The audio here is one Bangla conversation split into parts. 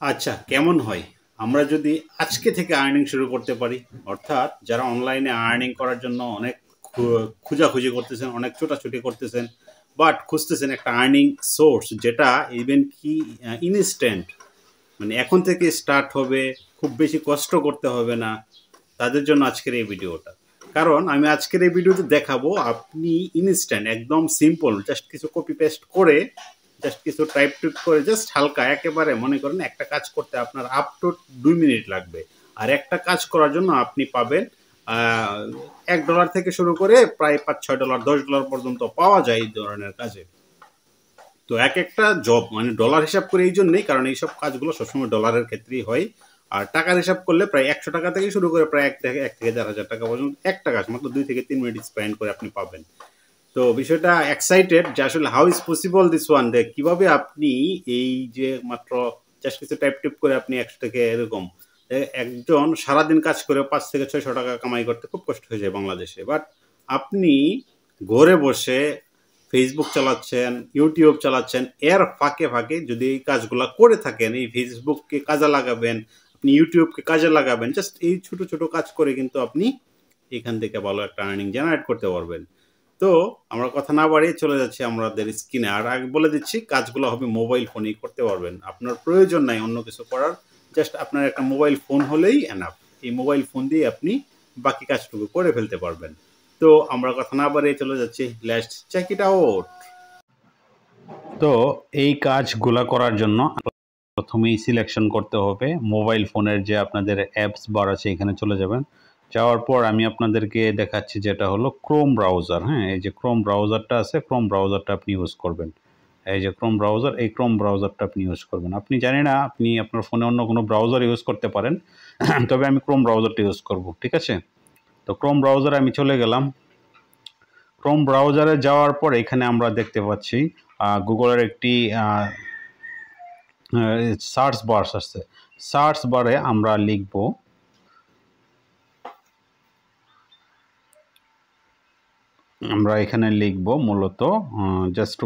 আচ্ছা, কেমন হয় আমরা যদি আজকে থেকে আর্নিং শুরু করতে পারি? অর্থাৎ যারা অনলাইনে আর্নিং করার জন্য অনেক খোঁজাখুঁজি করতেছেন, অনেক ছোটাছুটি করতেছেন, বাট খুঁজতেছেন একটা আর্নিং সোর্স যেটা ইভেন কি ইনস্ট্যান্ট, মানে এখন থেকে স্টার্ট হবে, খুব বেশি কষ্ট করতে হবে না, তাদের জন্য আজকের এই ভিডিওটা। কারণ আমি আজকের এই ভিডিওতে দেখাবো আপনি ইনস্ট্যান্ট একদম সিম্পল জাস্ট কিছু কপি পেস্ট করে, জাস্ট কিছু টাইপ টুইপ করে, জাস্ট হালকা একেবারে মনে করেন একটা কাজ করতে আপনার আপ টু 2 মিনিট লাগবে। আর একটা কাজ করার জন্য আপনি পাবেন $1 থেকে শুরু করে প্রায় $5-6, $10 পর্যন্ত পাওয়া যায় এই ধরনের কাজে। তো এক একটা জব মানে ডলার হিসাব করে এই জন্যই, কারণ এইসব কাজগুলো সবসময় ডলারের ক্ষেত্রেই হয়। আর টাকার হিসাব করলে প্রায় $100 থেকে শুরু করে প্রায় এক থেকে 4,000 টাকা পর্যন্ত একটা কাজ মাত্র 2 থেকে 3 মিনিট স্পেন্ড করে আপনি পাবেন। তো বিষয়টা এক্সাইটেড যে আসলে how is possible this one, যে কিভাবে আপনি এই যে মাত্র জাস্ট কিছু টাইপ টিপ করে আপনি 100 থেকে এরকম একজন সারাদিন কাজ করে 500 থেকে 600 টাকা কামাই করতে খুব কষ্ট হয়ে যায় বাংলাদেশে। বাট আপনি ঘরে বসে ফেসবুক চালাচ্ছেন, ইউটিউব চালাচ্ছেন, এর ফাঁকে ফাঁকে যদি এই কাজগুলো করে থাকেন, এই ফেসবুককে কাজে লাগাবেন, আপনি ইউটিউবকে কাজে লাগাবেন, জাস্ট এই ছোট ছোট কাজ করে কিন্তু আপনি এখান থেকে ভালো একটা আর্নিং জেনারেট করতে পারবেন। তো আমরা কথা না বাড়িয়ে চলে যাচ্ছি আমাদের স্ক্রিনে। আর আগে বলে দিচ্ছি কাজগুলো হবে মোবাইল ফোনেই করতে পারবেন, আপনার প্রয়োজন নাই অন্য কিছু করার, জাস্ট আপনার একটা মোবাইল ফোন হলেই এনাফ। এই মোবাইল ফোন দিয়ে আপনি বাকি কাজটুকু করে ফেলতে পারবেন। তো আমরা কথা না বাড়িয়ে চলে যাচ্ছি, লেটস চেক ইট আউট। তো এই কাজগুলা করার জন্য প্রথমেই সিলেকশন করতে হবে মোবাইল ফোনের যে আপনাদের অ্যাপস বার আছে, এখানে চলে যাবেন। যাওয়ার পর আমি আপনাদেরকে দেখাচ্ছি যেটা হলো ক্রোম ব্রাউজার। হ্যাঁ, এই যে ক্রোম ব্রাউজারটা আছে, ক্রোম ব্রাউজারটা আপনি ইউজ করবেন। এই যে ক্রোম ব্রাউজার, এই ক্রোম ব্রাউজারটা আপনি ইউজ করবেন। আপনি জানি না, আপনি আপনার ফোনে অন্য কোনো ব্রাউজার ইউজ করতে পারেন, তবে আমি ক্রোম ব্রাউজারটা ইউজ করব, ঠিক আছে? তো ক্রোম ব্রাউজারে আমি চলে গেলাম। ক্রোম ব্রাউজারে যাওয়ার পর এখানে আমরা দেখতে পাচ্ছি গুগলের একটি সার্চ বার আসছে। সার্চ বারে আমরা লিখব এখানে লিখব মূলত জাস্ট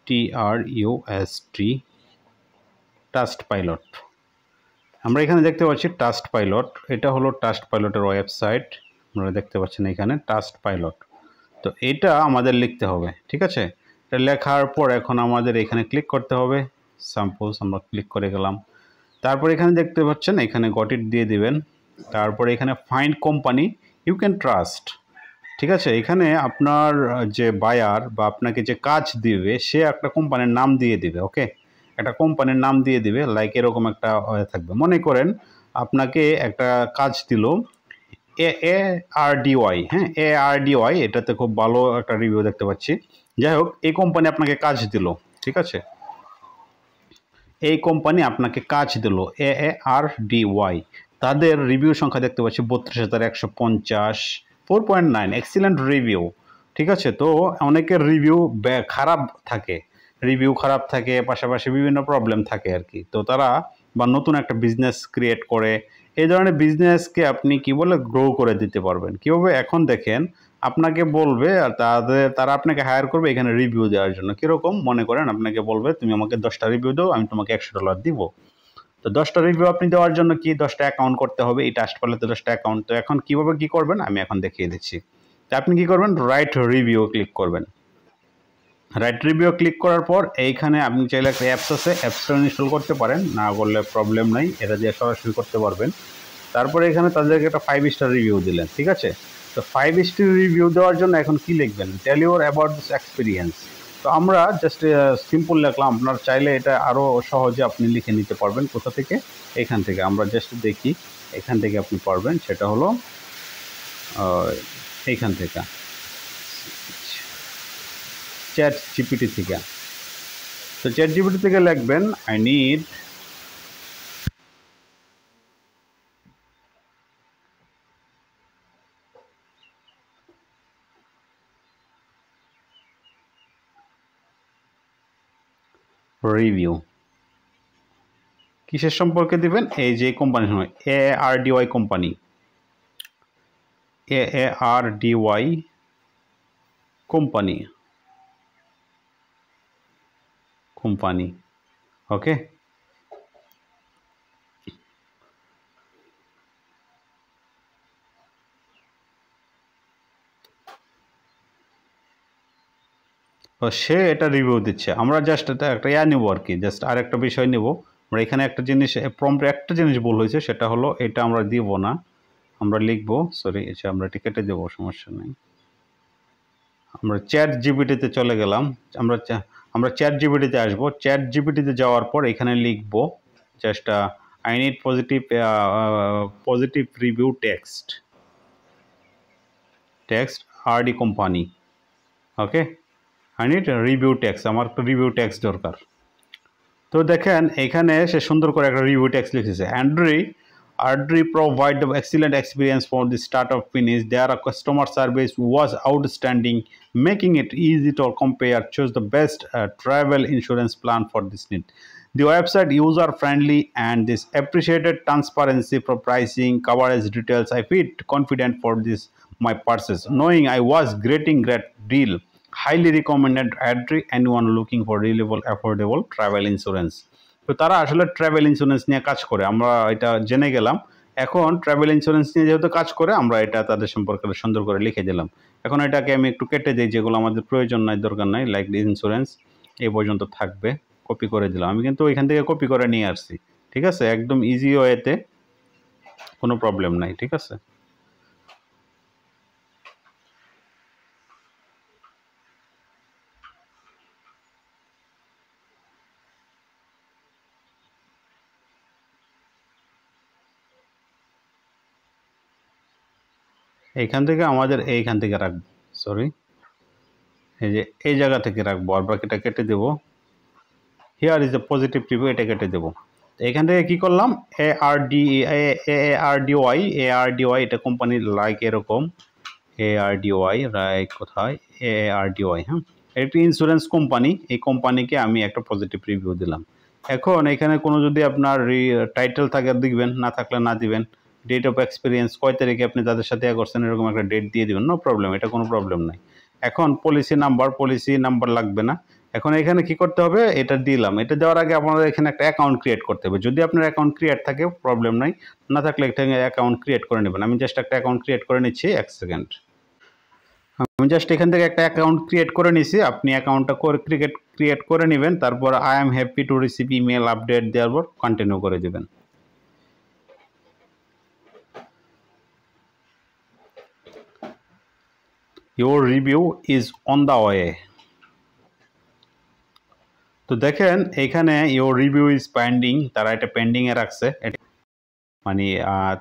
TRUST টাস্ট পাইলট। আমরা এখানে দেখতে পাচ্ছি টাস্ট পাইলট, এটা হলো টাস্ট পাইলটের ওয়েবসাইট। আপনারা দেখতে পাচ্ছেন এখানে টাস্ট পাইলট। তো এটা আমাদের লিখতে হবে, ঠিক আছে? এটা লেখার পর এখন আমাদের এখানে ক্লিক করতে হবে। সাপোজ আমরা ক্লিক করে গেলাম। তারপর এখানে দেখতে পাচ্ছেন এখানে গট ইট দিয়ে দিবেন। তারপরে এখানে find company you can trust, ঠিক আছে? এখানে আপনার যে বায়ার বা আপনাকে যে কাজ দিবে সে একটা কোম্পানির নাম দিয়ে দিবে। ওকে, একটা কোম্পানির নাম দিয়ে দিবে, লাইক এরকম একটা থাকবে। মনে করেন আপনাকে একটা কাজ দিল ARDY। হ্যাঁ, ARDY, এটাতে খুব ভালো একটা রিভিউ দেখতে পাচ্ছি। যাই হোক, এই কোম্পানি আপনাকে কাজ দিল, ঠিক আছে? এই কোম্পানি আপনাকে কাজ দিল AARDY। তাদের রিভিউ সংখ্যা দেখতে পাচ্ছি 32,150, 4.9, এক্সিলেন্ট রিভিউ, ঠিক আছে? তো অনেকের রিভিউ খারাপ থাকে, পাশাপাশি বিভিন্ন প্রবলেম থাকে আর কি। তো তারা বা নতুন একটা বিজনেস ক্রিয়েট করে, এই ধরনের বিজনেসকে আপনি কি বলে গ্রো করে দিতে পারবেন কীভাবে? এখন দেখেন, আপনাকে বলবে আর তারা আপনাকে হায়ার করবে এখানে রিভিউ দেওয়ার জন্য। কীরকম? মনে করেন আপনাকে বলবে তুমি আমাকে 10টা রিভিউ দাও, আমি তোমাকে $100 দিব। তো 10টা রিভিউ আপনি দেওয়ার জন্য কি 10টা অ্যাকাউন্ট করতে হবে, এই টাস্ট পারলে তো 10টা অ্যাকাউন্ট। তো এখন কীভাবে কী করবেন আমি এখন দেখিয়ে দিচ্ছি। তো আপনি কী করবেন, রাইট রিভিউ ক্লিক করবেন। রাইট রিভিউ ক্লিক করার পর এইখানে আপনি চাইলে একটা অ্যাপস আছে, অ্যাপসটা ইনস্টল করতে পারেন, না করলে প্রবলেম নাই, এটা দিয়ে সরাসরি করতে পারবেন। তারপরে এখানে তাদেরকে একটা 5 স্টার রিভিউ দিলেন, ঠিক আছে? তো 5 স্টার রিভিউ দেওয়ার জন্য এখন কি লিখবেন, tell your about this experience. তো আমরা জাস্ট সিম্পল লিখলাম। আপনার চাইলে এটা আরও সহজে আপনি লিখে নিতে পারবেন। কোথা থেকে? এখান থেকে। আমরা জাস্ট দেখি এখান থেকে আপনি পারবেন, সেটা হলো এইখান থেকে, চ্যাট জিপিটি থেকে। তো চ্যাট জিপিটি থেকে লিখবেন আই নিড রিভিউ। কিসের সম্পর্কে দিবেন? এই যে কোম্পানির সময় AARDY কোম্পানি, AARDY কোম্পানি, ওকে। সে এটা রিভিউ দিচ্ছে, আমরা জাস্ট এটা একটা নেব আর কি, জাস্ট আর একটা বিষয় নেব। আমরা এখানে একটা জিনিস প্রম্পটে একটা জিনিস ভুল হয়েছে, সেটা হলো এটা আমরা দিব না, আমরা লিখব সরি আমরা এটা কেটে দেবো, সমস্যা নেই। আমরা চ্যাট জিপিটিতে চলে গেলাম, আমরা চ্যাট জিপিটিতে আসবো। চ্যাট জিপিটিতে যাওয়ার পর এখানে লিখব just I need positive review text RD company. Okay, I need review text, আমার একটা রিভিউ টেক্সট দরকার। তো দেখেন এখানে সে সুন্দর করে একটা রিভিউ টেক্সট লিখেছে, RD provide the excellent experience for the start of finish. Their customer service was outstanding, making it easy to compare. Choose the best travel insurance plan for this need. The website user friendly and this appreciated transparency for pricing, coverage details. I feel confident for this my purchase, knowing I was getting great deal. Highly recommended Adri anyone looking for reliable affordable travel insurance. তো তারা আসলে ট্রাভেল ইন্স্যুরেন্স নিয়ে কাজ করে, আমরা এটা জেনে গেলাম। এখন ট্রাভেল ইন্স্যুরেন্স নিয়ে যেহেতু কাজ করে, আমরা এটা তাদের সম্পর্কে সুন্দর করে লিখে দিলাম। এখন এটাকে আমি একটু কেটে দিই, যেগুলো আমাদের প্রয়োজন নাই, দরকার নাই, লাইক ইন্স্যুরেন্স এই পর্যন্ত থাকবে, কপি করে দিলাম। আমি কিন্তু ওইখান থেকে কপি করে নিয়ে আসছি, ঠিক আছে, একদম ইজি ওয়েতে, কোনো প্রবলেম নাই, ঠিক আছে। এইখান থেকে আমাদের এইখান থেকে রাখবো, সরি এই যে এই জায়গা থেকে রাখবো, আর বাকিটা কেটে দেবো। Here is a positive review, এটা কেটে দেবো। এখান থেকে কী করলাম, ARDOI, এটা কোম্পানির লাইক এরকম ARDOI, রাইট কোথায় ARDOI, হ্যাঁ, একটি ইন্স্যুরেন্স কোম্পানি, এই কোম্পানিকে আমি একটা পজিটিভ রিভিউ দিলাম। এখন এখানে কোনো যদি আপনার টাইটেল থাকে দিবেন, না থাকলে না দিবেন। ডেট অফ এক্সপিরিয়েন্স, কয় তারিখে আপনি তাদের সাথে করছেন, এরকম একটা ডেট দিয়ে দিবেন, নো প্রবলেম, এটা কোনো প্রবলেম নাই। এখন পলিসি নাম্বার লাগবে না। এখন এখানে কি করতে হবে, এটা দিলাম। এটা দেওয়ার আগে আপনাদের এখানে একটা অ্যাকাউন্ট ক্রিয়েট করতে হবে। যদি আপনার অ্যাকাউন্ট ক্রিয়েট থাকে প্রবলেম নাই, না থাকলে একটা অ্যাকাউন্ট ক্রিয়েট করে নেবেন। আমি জাস্ট একটা অ্যাকাউন্ট ক্রিয়েট করে নিচ্ছি, 1 সেকেন্ড। আমি জাস্ট এখান থেকে একটা অ্যাকাউন্ট ক্রিয়েট করে নিছি, আপনি অ্যাকাউন্টটা ক্রিয়েট করে নেবেন। তারপর I am happy to receive email update দেওয়ার পর কন্টিনিউ করে দেবেন। Your review is on the way. তো দেখেন এখানে your review is pending, তারা এটা পেন্ডিংয়ে রাখছে, মানে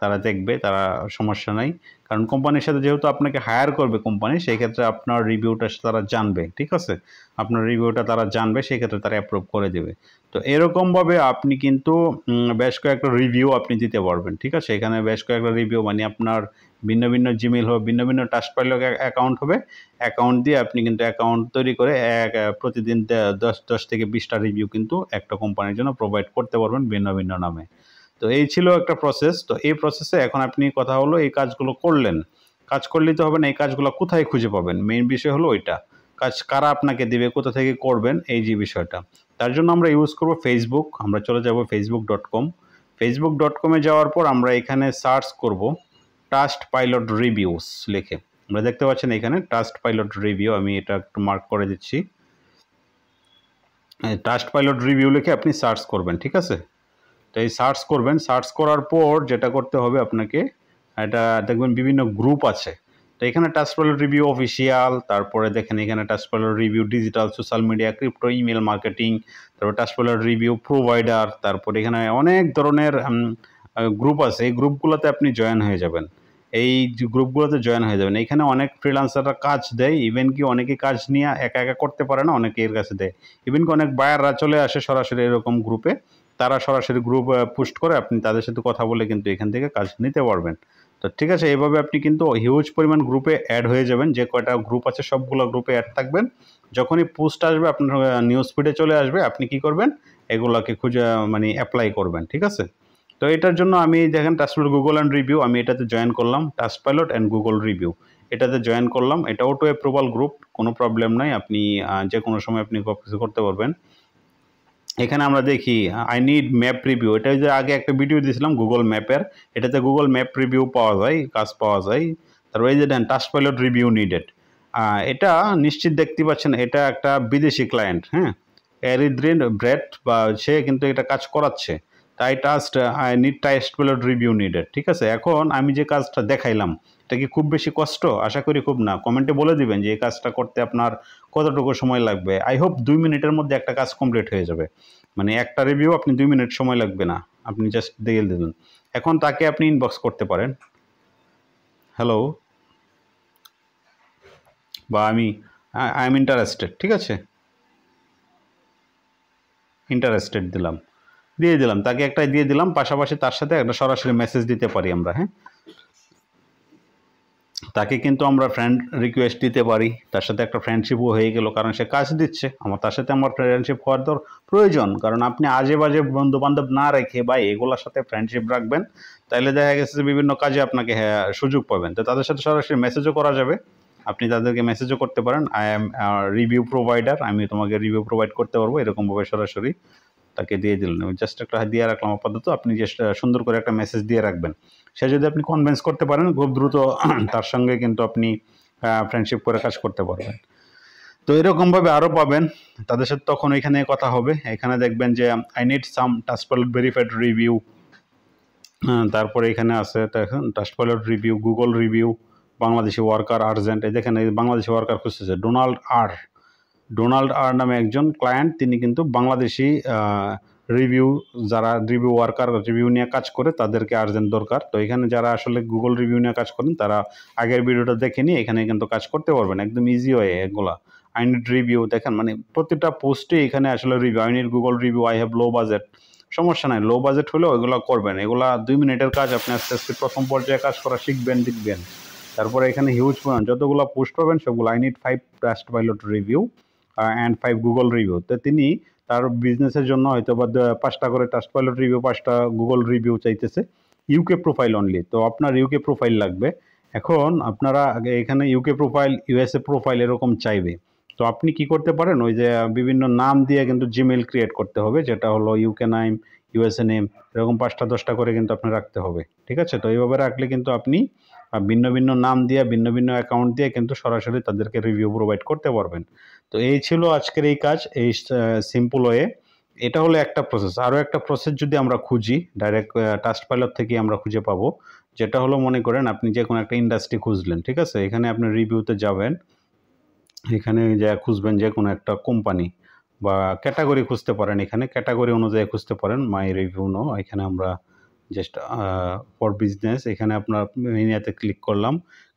তারা দেখবে, তারা সমস্যা নাই, কারণ কোম্পানির সাথে যেহেতু আপনাকে হায়ার করবে কোম্পানি, সেই ক্ষেত্রে আপনার রিভিউটা তারা জানবে, ঠিক আছে, আপনার রিভিউটা তারা জানবে, সেই ক্ষেত্রে তারা অ্যাপ্রুভ করে দেবে। তো এরকমভাবে আপনি কিন্তু বেশ কয়েকটা রিভিউ আপনি দিতে পারবেন, ঠিক আছে। এখানে বেশ কয়েকটা রিভিউ, মানে আপনার ভিন্ন ভিন্ন জিমেল হবে, ভিন্ন ভিন্ন ট্রাস্টপাইলট অ্যাকাউন্ট হবে, অ্যাকাউন্ট দিয়ে আপনি কিন্তু অ্যাকাউন্ট তৈরি করে প্রতিদিন 10 থেকে 20টা রিভিউ কিন্তু একটা কোম্পানির জন্য প্রোভাইড করতে পারবেন ভিন্ন ভিন্ন নামে। তো এই ছিল একটা প্রসেস। তো এই প্রসেসে এখন আপনি কথা হলো এই কাজগুলো করলেন, কাজ করলেই তো হবে না, এই কাজগুলো কোথায় খুঁজে পাবেন, মেইন বিষয় হলো ওইটা, কাজ কারা আপনাকে দেবে, কোথা থেকে করবেন, এই যে বিষয়টা। তার জন্য আমরা ইউজ করব ফেসবুক। আমরা চলে যাব facebook.com যাওয়ার পর আমরা এখানে সার্চ করব ট্রাস্টপাইলট রিভিউস লিখে। আমরা দেখতে পাচ্ছেন এখানে ট্রাস্টপাইলট রিভিউ, আমি এটা একটু মার্ক করে দিচ্ছি। ট্রাস্টপাইলট রিভিউ লিখে আপনি সার্চ করবেন, ঠিক আছে। তো এই সার্চ করবেন, সার্চ করার পর যেটা করতে হবে আপনাকে, এটা দেখবেন বিভিন্ন গ্রুপ আছে। তো এখানে ট্রাস্টপাইলট রিভিউ অফিসিয়াল, তারপরে দেখেন এখানে Trustpilot review digital, social media, crypto, email marketing, তারপর ট্রাস্টপাইলট রিভিউ প্রোভাইডার, তারপরে এখানে অনেক ধরনের গ্রুপ আছে। এই গ্রুপগুলোতে আপনি জয়েন হয়ে যাবেন, এই গ্রুপগুলোতে জয়েন হয়ে যাবেন। এখানে অনেক ফ্রিল্যান্সাররা কাজ দেয়, ইভেন কি অনেকে কাজ নিয়ে একা একা করতে পারে না, অনেকে এর কাছে দেয়। ইভেন কি অনেক বায়াররা চলে আসে সরাসরি এরকম গ্রুপে, তারা সরাসরি গ্রুপ পোস্ট করে, আপনি তাদের সাথে কথা বলে কিন্তু এখান থেকে কাজ নিতে পারবেন। তো ঠিক আছে, এইভাবে আপনি কিন্তু হিউজ পরিমাণ গ্রুপে অ্যাড হয়ে যাবেন। যে কয়টা গ্রুপ আছে সবগুলো গ্রুপে অ্যাড থাকবেন। যখনই পোস্ট আসবে আপনার নিউজ ফিডে চলে আসবে, আপনি কি করবেন, এগুলোকে খুঁজে মানে অ্যাপ্লাই করবেন, ঠিক আছে। তো এটার জন্য আমি দেখেন ট্রাস্টপাইলট গুগল অ্যান্ড রিভিউ, আমি এটাতে জয়েন করলাম, ট্রাস্টপাইলট অ্যান্ড গুগল রিভিউ এটাতে জয়েন করলাম। এটা অটো অ্যাপ্রুভাল গ্রুপ, কোনো প্রবলেম নাই, আপনি যে কোনো সময় আপনি কিছু করতে পারবেন। এখানে আমরা দেখি আই নিড ম্যাপ রিভিউ, এটা যে আগে একটা ভিডিও দিয়েছিলাম গুগল ম্যাপের, এটাতে গুগল ম্যাপ রিভিউ পাওয়া যায়, কাজ পাওয়া যায়। তারপর এই যে দেন ট্রাস্টপাইলট রিভিউ নিডেড, এটা নিশ্চিত দেখতে পাচ্ছেন, এটা একটা বিদেশি ক্লায়েন্ট, হ্যাঁ, এরিদ্রিন ব্রেড, বা সে কিন্তু এটা কাজ করাচ্ছে। তাই I need testable review needed. ঠিক আছে, এখন আমি যে কাজটা দেখাইলাম এটা কি খুব বেশি কষ্ট? আশা করি খুব না। কমেন্টে বলে দিবেন যে এই কাজটা করতে আপনার কতটুকু সময় লাগবে। আই হোপ 2 মিনিটের মধ্যে একটা কাজ কমপ্লিট হয়ে যাবে। মানে একটা রিভিউ আপনি 2 মিনিট সময় লাগবে না, আপনি জাস্ট দিয়ে দিলেন। এখন তাকে আপনি ইনবক্স করতে পারেন, হ্যালো, বা আই এম ইন্টারেস্টেড। ঠিক আছে, ইন্টারেস্টেড দিয়ে দিলাম, তাকে একটা দিয়ে দিলাম। পাশাপাশি তার সাথে একটা সরাসরি মেসেজ দিতে পারি আমরা, হ্যাঁ, তাকে কিন্তু আমরা ফ্রেন্ড রিকোয়েস্ট দিতে পারি, তার সাথে একটা ফ্রেন্ডশিপও হয়ে গেল, কারণ সে কাজ দিচ্ছে। তার সাথে আমার ফ্রেন্ডশিপ হওয়ার প্রয়োজন, কারণ আপনি আজে বাজে বন্ধু বান্ধব না রেখে বা এগুলোর সাথে ফ্রেন্ডশিপ রাখবেন, তাইলে দেখা গেছে যে বিভিন্ন কাজে আপনাকে সুযোগ পাবেন। তো তাদের সাথে সরাসরি মেসেজও করা যাবে, আপনি তাদেরকে মেসেজও করতে পারেন, আই এম রিভিউ প্রোভাইডার, আমি তোমাকে রিভিউ প্রোভাইড করতে পারবো, এরকমভাবে সরাসরি তাকে দিয়ে দিলেন। জাস্ট একটা দিয়ে রাখলাম আপাতত। আপনি জাস্ট সুন্দর করে একটা মেসেজ দিয়ে রাখবেন। সে যদি আপনি কনভিন্স করতে পারেন খুব দ্রুত তার সঙ্গে কিন্তু আপনি ফ্রেন্ডশিপ করে কাজ করতে পারবেন। তো এরকমভাবে আরও পাবেন, তাদের সাথে তখন এখানে কথা হবে। এখানে দেখবেন যে I need some Trustpilot verified review, তারপরে এখানে আছে দেখেন Trustpilot review, Google review, Bangladeshi worker urgent. এই দেখেন এই বাংলাদেশি ওয়ার্কার খুঁজতেছে ডোনাল্ড আর নামে একজন ক্লায়েন্ট, তিনি কিন্তু বাংলাদেশি রিভিউ, যারা রিভিউ ওয়ার্কার রিভিউ নিয়ে কাজ করে তাদেরকে আর্জেন্ট দরকার। তো এখানে যারা আসলে গুগল রিভিউ নিয়ে কাজ করেন তারা আগের ভিডিওটা দেখে নিয়ে এখানে কিন্তু কাজ করতে পারবেন, একদম ইজি হয়ে এগুলা। আই নিড রিভিউ, দেখেন মানে প্রতিটা পোস্টে এখানে আসলে review, I need Google review, I have low budget. সমস্যা নাই, লো বাজেট হলেও এগুলো করবেন। এগুলা 2 মিনিটের কাজ, আপনি আস্তে আস্তে প্রথম পর্যায়ে কাজ করা শিখবেন, দেখবেন। তারপরে এখানে হিউজ পরিমাণ যতগুলো পোস্ট পাবেন সবগুলো I need 5 Trustpilot review and 5 Google review. তো তিনি তার বিজনেসের জন্য হয়তো বা 5টা করে টাস্কপাইলট রিভিউ, 5টা গুগল রিভিউ চাইতেছে, ইউকে প্রোফাইল অনলি। তো আপনার ইউকে প্রোফাইল লাগবে। এখন আপনারা এখানে ইউকে প্রোফাইল, ইউএসএ প্রোফাইল এরকম চাইবে। তো আপনি কি করতে পারেন, ওই যে বিভিন্ন নাম দিয়ে কিন্তু জিমেইল ক্রিয়েট করতে হবে, যেটা হলো ইউকে নেম, ইউএসএ নেম, এরকম 5টা 10টা করে কিন্তু আপনি রাখতে হবে। ঠিক আছে, তো এইভাবে রাখলে কিন্তু আপনি ভিন্ন ভিন্ন নাম দিয়ে, ভিন্ন ভিন্ন অ্যাকাউন্ট দিয়ে কিন্তু সরাসরি তাদেরকে রিভিউ প্রোভাইড করতে পারবেন। তো এই ছিল আজকের এই কাজ, এই সিম্পল ওয়ে। এটা হলো একটা প্রসেস। আরও একটা প্রসেস যদি আমরা খুঁজি, ডাইরেক্ট টাস্কপাইলট থেকে আমরা খুঁজে পাবো, যেটা হলো মনে করেন আপনি যে কোনো একটা ইন্ডাস্ট্রি খুঁজলেন। ঠিক আছে, এখানে আপনি রিভিউতে যাবেন, এখানে যা খুঁজবেন যে কোনো একটা কোম্পানি বা ক্যাটাগরি খুঁজতে পারেন, এখানে ক্যাটাগরি অনুযায়ী খুঁজতে পারেন। মাই রিভিউ নো, এখানে আমরা জাস্ট ফর বিজনেস, এখানে আপনার ইনিয়াতে ক্লিক করলাম।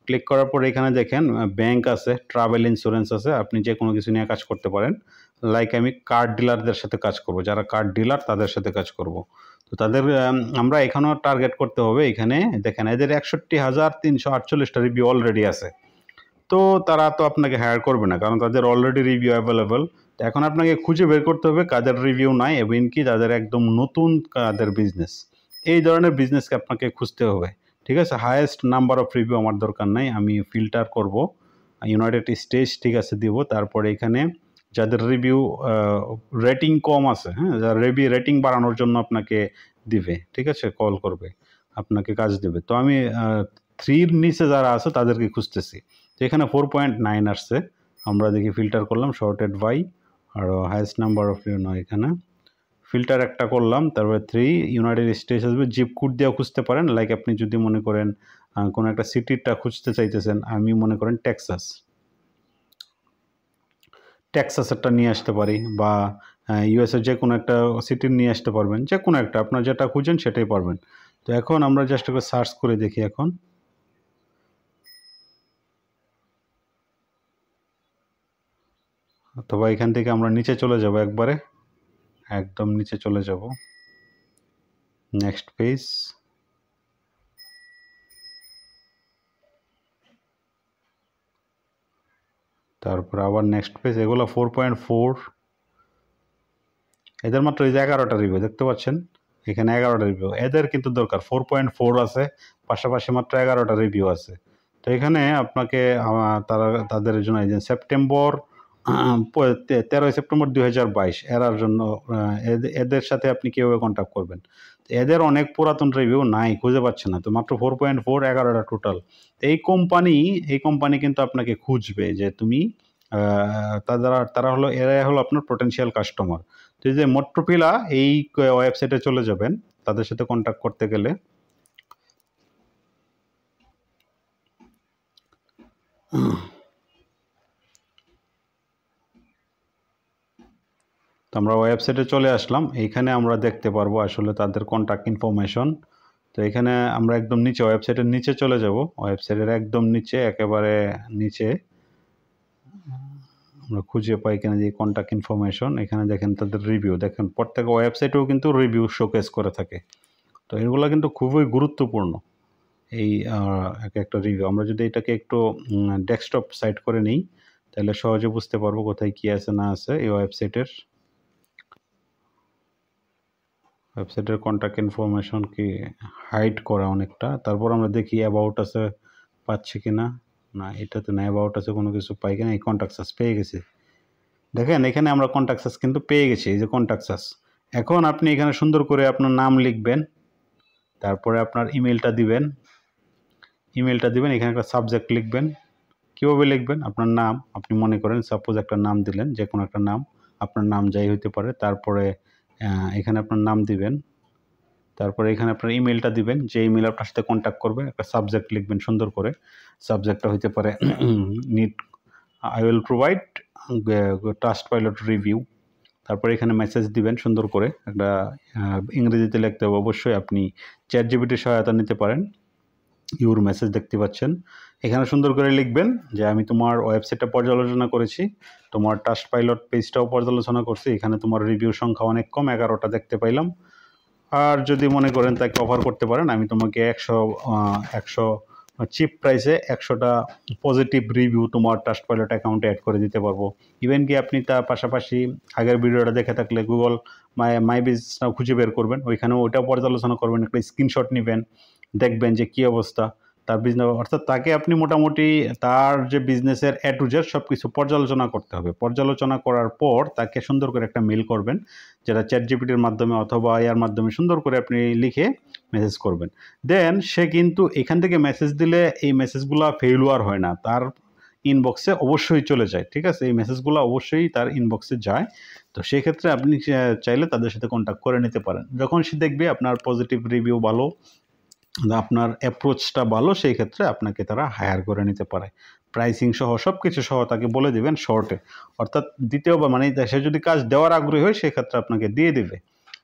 ক্লিক করার পরে এখানে দেখেন ব্যাংক আছে, ট্রাভেল ইন্স্যুরেন্স আছে, আপনি যে কোনো কিছু নিয়ে কাজ করতে পারেন। লাইক আমি কার্ড ডিলারদের সাথে কাজ করব, যারা কার্ড ডিলার তাদের সাথে কাজ করব। তো তাদের আমরা এখানেও টার্গেট করতে হবে। এখানে দেখেন এদের 61,348টা রিভিউ অলরেডি আছে। তো তারা তো আপনাকে হায়ার করবে না, কারণ তাদের অলরেডি রিভিউ অ্যাভেলেবল। তো এখন আপনাকে খুঁজে বের করতে হবে কাদের রিভিউ নাই, এবং কি তাদের একদম নতুন কাদের বিজনেস, এই ধরনের বিজনেসকে আপনাকে খুঁজতে হবে। ঠিক আছে, হায়েস্ট নাম্বার অফ রিভিউ আমার দরকার নাই, আমি ফিল্টার করব ইউনাইটেড স্টেটস। ঠিক আছে, দিব। তারপরে এখানে যাদের রিভিউ রেটিং কম আছে, হ্যাঁ, যারা রেটিং বাড়ানোর জন্য আপনাকে দিবে, ঠিক আছে, কল করবে, আপনাকে কাজ দেবে। তো আমি 3-র নিচে যারা আছে তাদেরকে খুঁজতেছি। তো এখানে 4.9 আসছে, আমরা দেখি ফিল্টার করলাম শর্টেড বাই, আর হাইয়েস্ট নাম্বার অফ নয়, এখানে ফিল্টার একটা করলাম। তারপরে 3 ইউনাইটেড স্টেটস আসবে। জিপ কোড দিয়েও খুঁজতে পারেন, লাইক আপনি যদি মনে করেন কোনো একটা সিটিটা খুঁজতে চাইতেছেন, আমি মনে করেন টেক্সাসেরটা নিয়ে আসতে পারি, বা ইউএসএর যে কোনো একটা সিটির নিয়ে আসতে পারবেন, যে কোনো একটা আপনার যেটা খুঁজেন সেটাই পারবেন। তো এখন আমরা জাস্ট একটু সার্চ করে দেখি এখন, অথবা এখান থেকে আমরা নিচে চলে যাব, একবারে একদম নিচে চলে যাব, নেক্সট পেজ। তারপর আবার নেক্সট পেজ, এগুলো 4.4, এদের মাত্র এই যে 11টা রিভিউ দেখতে পাচ্ছেন, এখানে 11টা রিভিউ, এদের কিন্তু দরকার 4.4 আছে, পাশাপাশি মাত্র 11টা রিভিউ আছে। তো এখানে আপনাকে তাদের জন্য এই যে সেপ্টেম্বর 13 সেপ্টেম্বর 2022 এরার জন্য এদের সাথে আপনি কীভাবে কন্ট্যাক্ট করবেন? এদের অনেক পুরাতন রিভিউ নাই, খুঁজে পাচ্ছেন না, তো মাত্র 4.4 11টা টোটাল। এই কোম্পানি কিন্তু আপনাকে খুঁজবে যে তুমি তারা হলো এরাই হলো আপনার পটেনশিয়াল কাস্টমার। তো এই যে মোট্রোপিলা এই ওয়েবসাইটে চলে যাবেন তাদের সাথে কন্ট্যাক্ট করতে গেলে। তো আমরা ওয়েবসাইটে চলে আসলাম, এইখানে আমরা দেখতে পারবো আসলে তাদের কন্ট্যাক্ট ইনফরমেশন। তো এখানে আমরা একদম নিচে ওয়েবসাইটের নিচে চলে যাব, ওয়েবসাইটের একদম নিচে একেবারে নিচে আমরা খুঁজে পাই এখানে যে কন্ট্যাক্ট ইনফরমেশন, এখানে দেখেন তাদের রিভিউ, দেখেন প্রত্যেক ওয়েবসাইটেও কিন্তু রিভিউ শোকেস করে থাকে। তো এগুলো কিন্তু খুবই গুরুত্বপূর্ণ এই এক একটা রিভিউ। আমরা যদি এটাকে একটু ডেস্কটপ সাইট করে নিই তাহলে সহজে বুঝতে পারবো কোথায় কি আছে না আছে। এই ওয়েবসাইটের কন্ট্যাক্ট ইনফরমেশন কি হাইড করা অনেকটা, তারপর আমরা দেখি অ্যাবাউট আছে পাচ্ছি কিনা, না এটাতে না অ্যাবাউট আছে কোনো কিছু পাই কিনা। এই কন্ট্যাক্ট সাস পেয়ে গেছি, দেখেন এখানে আমরা কন্ট্যাক্ট সাস কিন্তু পেয়ে গেছি, এই যে কন্ট্যাক্ট সাস। এখন আপনি এখানে সুন্দর করে আপনার নাম লিখবেন, তারপরে আপনার ইমেলটা দিবেন, এখানে একটা সাবজেক্ট লিখবেন। কীভাবে লিখবেন? আপনার নাম, আপনি মনে করেন সাপোজ একটা নাম দিলেন, যে কোনো একটা নাম, আপনার নাম যাই হইতে পারে, তারপরে এখানে আপনার নাম দিবেন, তারপরে এখানে আপনার ইমেলটা দিবেন, যে ইমেল আপনার সাথে কন্ট্যাক্ট করবে। একটা সাবজেক্ট লিখবেন সুন্দর করে, সাবজেক্টটা হইতে পারে need I will provide Trustpilot review. তারপরে এখানে মেসেজ দিবেন সুন্দর করে, একটা ইংরেজিতে লিখতে হবে অবশ্যই। আপনি চ্যাটজিপিটির সহায়তা নিতে পারেন। ইউর মেসেজ দেখতে পাচ্ছেন, এখানে সুন্দর করে লিখবেন যে আমি তোমার ওয়েবসাইটটা পর্যালোচনা করেছি, তোমার ট্রাস্টপাইলট পেজটাও পর্যালোচনা করছি, এখানে তোমার রিভিউ সংখ্যা অনেক কম, 11টা দেখতে পাইলাম। আর যদি মনে করেন তাকে অফার করতে পারেন, আমি তোমাকে 100 চিপ প্রাইসে 100টা পজিটিভ রিভিউ তোমার ট্রাস্টপাইলট অ্যাকাউন্টে অ্যাড করে দিতে পারবো। ইভেন কি আপনি তার পাশাপাশি আগের ভিডিওটা দেখে থাকলে গুগল মাই বিজনেসটাও খুঁজে বের করবেন, ওইখানেও ওইটাও পর্যালোচনা করবেন, একটা স্ক্রিনশট নেবেন, দেখবেন যে কী অবস্থা তার বিজনেস। অর্থাৎ তাকে আপনি মোটামুটি তার যে বিজনেসের এ টু জেড সব কিছু পর্যালোচনা করতে হবে। পর্যালোচনা করার পর তাকে সুন্দর করে একটা মেল করবেন, যেটা চ্যাটজিপিটির মাধ্যমে অথবা এর মাধ্যমে সুন্দর করে আপনি লিখে মেসেজ করবেন। দেন সে কিন্তু এখান থেকে মেসেজ দিলে এই মেসেজগুলো ফেইলুয়ার হয় না, তার ইনবক্সে অবশ্যই চলে যায়, ঠিক আছে? এই মেসেজগুলো অবশ্যই তার ইনবক্সে যায়। তো সেই ক্ষেত্রে আপনি চাইলে তাদের সাথে কন্ট্যাক্ট করে নিতে পারেন। যখন সে দেখবে আপনার পজিটিভ রিভিউ ভালো, আপনার অ্যাপ্রোচটা ভালো, সেই ক্ষেত্রে আপনাকে তারা হায়ার করে নিতে পারে। প্রাইসিং সহ সব কিছু সহ তাকে বলে দিবেন শর্টে, অর্থাৎ দ্বিতীয়বার মানে সে যদি কাজ দেওয়ার আগ্রহী হয় সেক্ষেত্রে আপনাকে দিয়ে দিবে।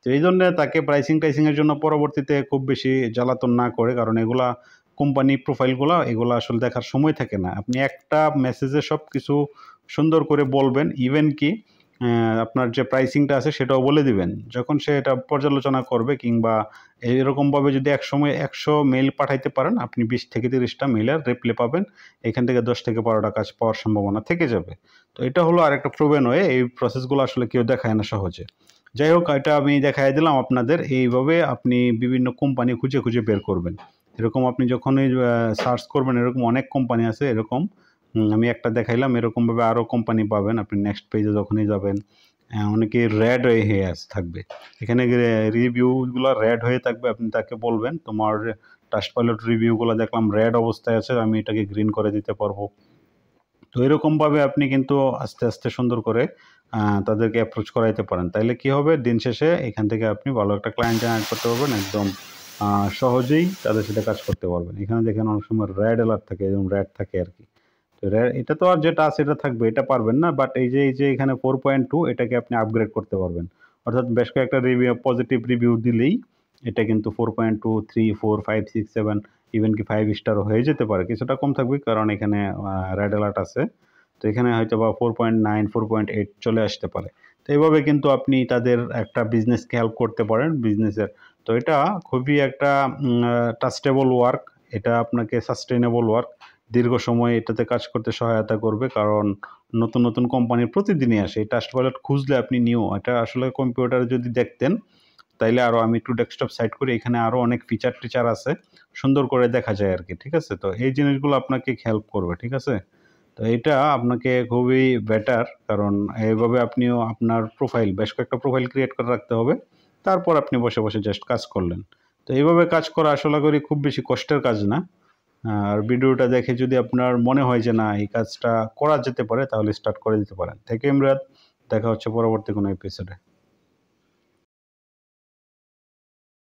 তো এই জন্য তাকে প্রাইসিংয়ের জন্য পরবর্তীতে খুব বেশি জ্বালাতন না করে, কারণ এগুলা কোম্পানি প্রোফাইলগুলো এগুলো আসলে দেখার সময় থাকে না। আপনি একটা মেসেজে সব কিছু সুন্দর করে বলবেন, ইভেন কি আপনার যে প্রাইসিংটা আছে সেটাও বলে দিবেন। যখন সে এটা পর্যালোচনা করবে কিংবা এরকমভাবে যদি একসময় 100 মেইল পাঠাইতে পারেন, আপনি 20 থেকে 30টা মেইলের রিপ্লাই পাবেন। এখান থেকে 10 থেকে 12টা কাজ পাওয়ার সম্ভাবনা থেকে যাবে। তো এটা হলো আরেকটা প্রুভেন ওয়ে, এই প্রসেসগুলো আসলে কেউ দেখায় না সহজে। যাই হোক, এটা আমি দেখাই দিলাম আপনাদের। এইভাবে আপনি বিভিন্ন কোম্পানি খুঁজে খুঁজে বের করবেন। এরকম আপনি যখনই সার্চ করবেন, এরকম অনেক কোম্পানি আছে এরকম, আমি একটা দেখাইলাম, এরকমভাবে আরও কোম্পানি পাবেন। আপনি নেক্সট পেজে যখনই যাবেন, অনেকে রেড হয়ে থাকবে, এখানে রিভিউগুলো রেড হয়ে থাকবে। আপনি তাকে বলবেন তোমার ট্রাস্টপাইলট রিভিউগুলো দেখলাম রেড অবস্থায় আছে, আমি এটাকে গ্রিন করে দিতে পারবো। তো এরকমভাবে আপনি কিন্তু আস্তে আস্তে সুন্দর করে তাদেরকে অ্যাপ্রোচ করাইতে পারেন। তাইলে কি হবে, দিন শেষে এখান থেকে আপনি ভালো একটা ক্লায়েন্ট জেনারেট করতে পারবেন, একদম সহজেই তাদের সাথে কাজ করতে পারবেন। এখানে দেখেন অনেক সময় রেড অ্যালার্ট থাকে, যেমন রেড থাকে আর কি। তো এটা তো আর যেটা আছে এটা থাকবে, এটা পারবেন না। বাট এই যে এখানে 4.2 এটাকে আপনি আপগ্রেড করতে পারবেন। অর্থাৎ বেশ কয়েকটা রিভিউ, পজিটিভ রিভিউ দিলেই এটা কিন্তু 4.2, 3, 4, 5, 6, 7 ইভেন কি 5 স্টারও হয়ে যেতে পারে। কিছুটা কম থাকবে কারণ এখানে রেড অ্যালার্ট আছে। তো এখানে হয়তো বা 4.9, 4.8 চলে আসতে পারে। তো এইভাবে কিন্তু আপনি তাদের একটা বিজনেসকে হেল্প করতে পারেন, বিজনেসের। তো এটা খুবই একটা ট্রাস্টেবল ওয়ার্ক, এটা আপনাকে সাস্টেইনেবল ওয়ার্ক, দীর্ঘ সময় এটাতে কাজ করতে সহায়তা করবে। কারণ নতুন নতুন কোম্পানি প্রতিদিনই আসে। এই ট্রাস্টপাইলট খুঁজলে আপনি এটা আসলে কম্পিউটারে যদি দেখতেন তাইলে আরও, আমি একটু ডেস্কটপ সাইট করি, এখানে আরও অনেক ফিচার আছে, সুন্দর করে দেখা যায় আর কি, ঠিক আছে? তো এই জিনিসগুলো আপনাকে হেল্প করবে, ঠিক আছে? তো এটা আপনাকে খুবই বেটার, কারণ এইভাবে আপনিও আপনার প্রোফাইল, বেশ কয়েকটা প্রোফাইল ক্রিয়েট করে রাখতে হবে। তারপর আপনি বসে বসে জাস্ট কাজ করলেন। তো এইভাবে কাজ করা আশা করি খুব বেশি কষ্টের কাজ না। আর ভিডিওটা দেখে যদি আপনার মনে হয় যে না এই কাজটা করা যেতে পারে, তাহলে স্টার্ট করে দিতে পারেন। থ্যাংক ইউ ইমরান, দেখা হচ্ছে পরবর্তী কোনো এপিসোডে।